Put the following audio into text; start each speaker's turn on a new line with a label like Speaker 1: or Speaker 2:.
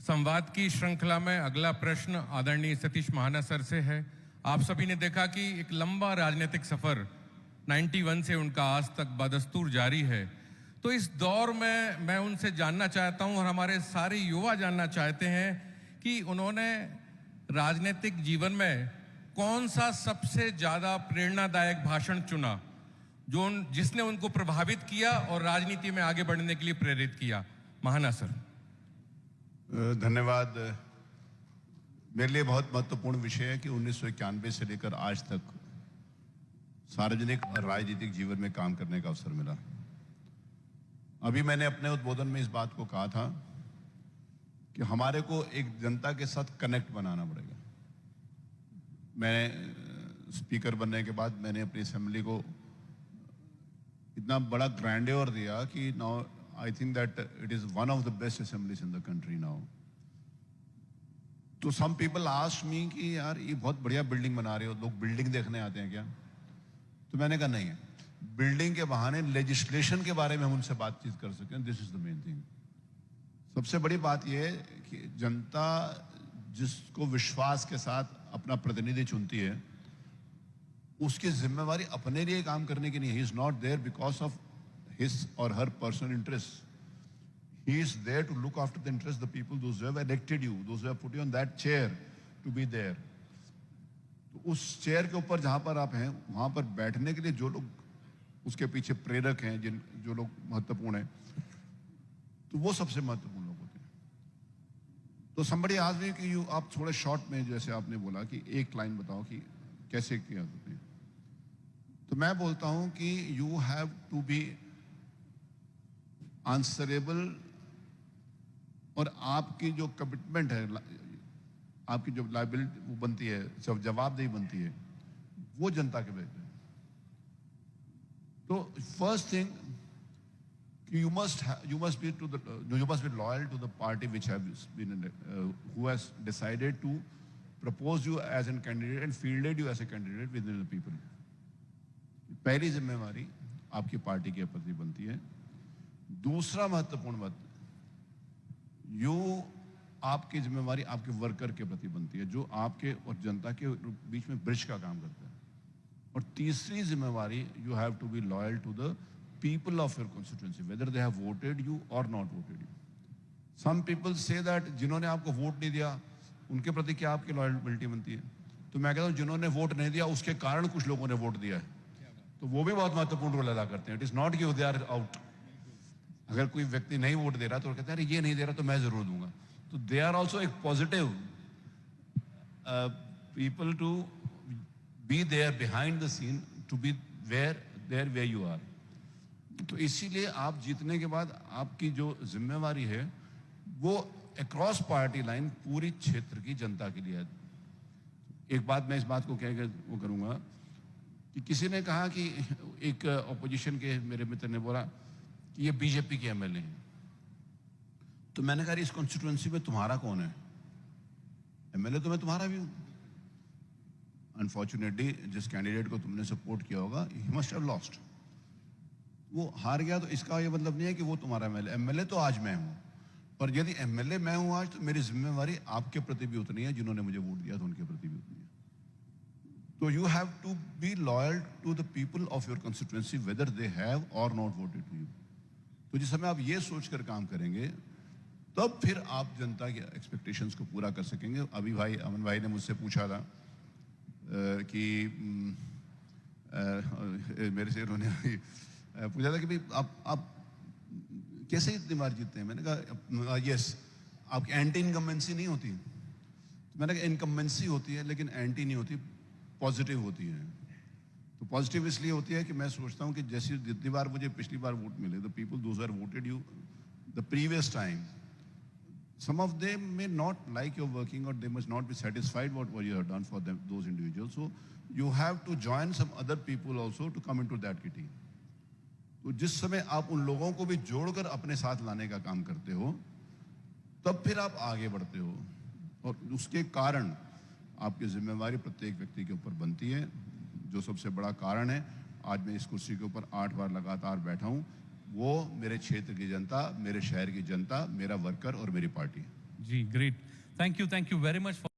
Speaker 1: संवाद की श्रृंखला में अगला प्रश्न आदरणीय सतीश महाना सर से है। आप सभी ने देखा कि एक लंबा राजनीतिक सफर 91 से उनका आज तक बदस्तूर जारी है। तो इस दौर में मैं उनसे जानना चाहता हूं और हमारे सारे युवा जानना चाहते हैं कि उन्होंने राजनीतिक जीवन में कौन सा सबसे ज्यादा प्रेरणादायक भाषण चुना जिसने उनको प्रभावित किया और राजनीति में आगे बढ़ने के लिए प्रेरित किया। महाना सर।
Speaker 2: धन्यवाद। मेरे लिए बहुत महत्वपूर्ण विषय है कि 1991 से लेकर आज तक सार्वजनिक और राजनीतिक जीवन में काम करने का अवसर मिला। अभी मैंने अपने उद्बोधन में इस बात को कहा था कि हमारे को एक जनता के साथ कनेक्ट बनाना पड़ेगा। मैं स्पीकर बनने के बाद मैंने अपनी असेंबली को इतना बड़ा ग्रैंड्योर दिया कि now I think that it is one of the best assemblies in the country now. तो some people asked me कि यार ये बहुत बढ़िया बिल्डिंग बना रहे हो, लोग बिल्डिंग देखने आते हैं क्या? तो मैंने कहा नहीं है, बिल्डिंग के बहाने लेजिस्लेशन के बारे में हम उनसे बातचीत कर सकें। This is the main thing. सबसे बड़ी बात यह है कि जनता जिसको विश्वास के साथ अपना प्रतिनिधि चुनती है, उसकी जिम्मेवारी अपने लिए काम करने की नहीं है। He is not there because of his or her personal interests. He is there to look after the interests of the people, those who have elected you, those who have put you on that chair to be there. तो उस chair के ऊपर जहां पर आप हैं, वहां पर बैठने के लिए जो लोग उसके पीछे प्रेरक हैं, जो लोग महत्वपूर्ण हैं, तो वो सबसे महत्वपूर्ण लोग होते हैं। तो somebody asked me कि आप थोड़े शॉर्ट में, जैसे आपने बोला कि एक लाइन बताओ कि कैसे किया जाता है। तो मैं बोलता हूं कि you have to be answerable, और आपकी जो कमिटमेंट है, आपकी जो लायबिलिटी वो बनती है, जब जवाबदेही बनती है, वो जनता के बेटे। तो फर्स्ट थिंग कि you must be loyal to the party which has been who has decided to propose you as a candidate and fielded you as a candidate within the people. पहली जिम्मेवारी आपकी पार्टी के प्रति बनती है। दूसरा महत्वपूर्ण बात, आपकी जिम्मेवारी आपके वर्कर के प्रति बनती है, जो आपके और जनता के बीच में ब्रिज का काम करता है। और तीसरी जिम्मेवारी, you have to be loyal to the people of your constituency, whether they have voted you or not voted you. Some people say that जिन्होंने आपको वोट नहीं दिया उनके प्रति क्या आपकी लॉयल्टी बनती है? तो मैं कहता हूं जिन्होंने वोट नहीं दिया उसके कारण कुछ लोगों ने वोट दिया है, तो वो भी बहुत महत्वपूर्ण रोल अदा करते हैं। इट इज नॉट कि दे आर आउट। अगर कोई व्यक्ति नहीं वोट दे रहा तो कहते हैं ये नहीं दे रहा तो मैं जरूर दूंगा। तो दे आर ऑल्सो एक positive people to be there behind the scene, to be there where you are. तो इसीलिए आप जीतने के बाद आपकी जो जिम्मेवारी है वो अक्रॉस पार्टी लाइन पूरी क्षेत्र की जनता के लिए है। एक बात मैं इस बात को कह वो करूंगा कि किसी ने कहा कि एक ऑपोजिशन के मेरे मित्र ने बोला कि ये बीजेपी के एमएलए हैं। तो मैंने कहा इस कॉन्स्टिट्यूएंसी में तुम्हारा कौन है? एमएलए तो मैं तुम्हारा भी हूं। अनफॉर्चुनेटली जिस कैंडिडेट को तुमने सपोर्ट किया होगा, ही मस्ट हैव लॉस्ट, वो हार गया। तो इसका ये मतलब नहीं है कि वो तुम्हारा एमएलए तो आज मैं हूं, पर यदि एमएलए मैं हूं आज, तो मेरी जिम्मेवारी आपके प्रति भी उतनी है, जिन्होंने मुझे वोट दिया तो उनके प्रति भी उतनी है। तो you have to be loyal to the people of your constituency whether they have or not voted to you. तो जिस समय आप ये सोचकर काम करेंगे तब फिर आप जनता के एक्सपेक्टेशंस को पूरा कर सकेंगे। अभी भाई अमन भाई ने मुझसे पूछा था कि मेरे से उन्होंने पूछा था कि भाई आप कैसे इतनी बार जीतते हैं? मैंने कहा यस, आपकी एंटी इनकम्बेंसी नहीं होती। तो मैंने कहा इनकम्बेंसी होती है लेकिन एंटी नहीं होती, पॉजिटिव होती है। तो पॉजिटिव इसलिए होती है कि मैं सोचता हूं कि जैसे जितनी बार मुझे पिछली बार वोट मिले, the people those are voted you the previous time, some of them may not like your working or they must not be satisfied what you have done for them, those individuals. So you have to join some other people also to come into that kitty. तो जिस समय आप उन लोगों को भी जोड़कर अपने साथ लाने का काम करते हो, तब फिर आप आगे बढ़ते हो, और उसके कारण आपकी जिम्मेवारी प्रत्येक व्यक्ति के ऊपर बनती है। जो सबसे बड़ा कारण है, आज मैं इस कुर्सी के ऊपर 8 बार लगातार बैठा हूं, वो मेरे क्षेत्र की जनता, मेरे शहर की जनता, मेरा वर्कर और मेरी पार्टी है।
Speaker 3: जी, great. Thank you very much for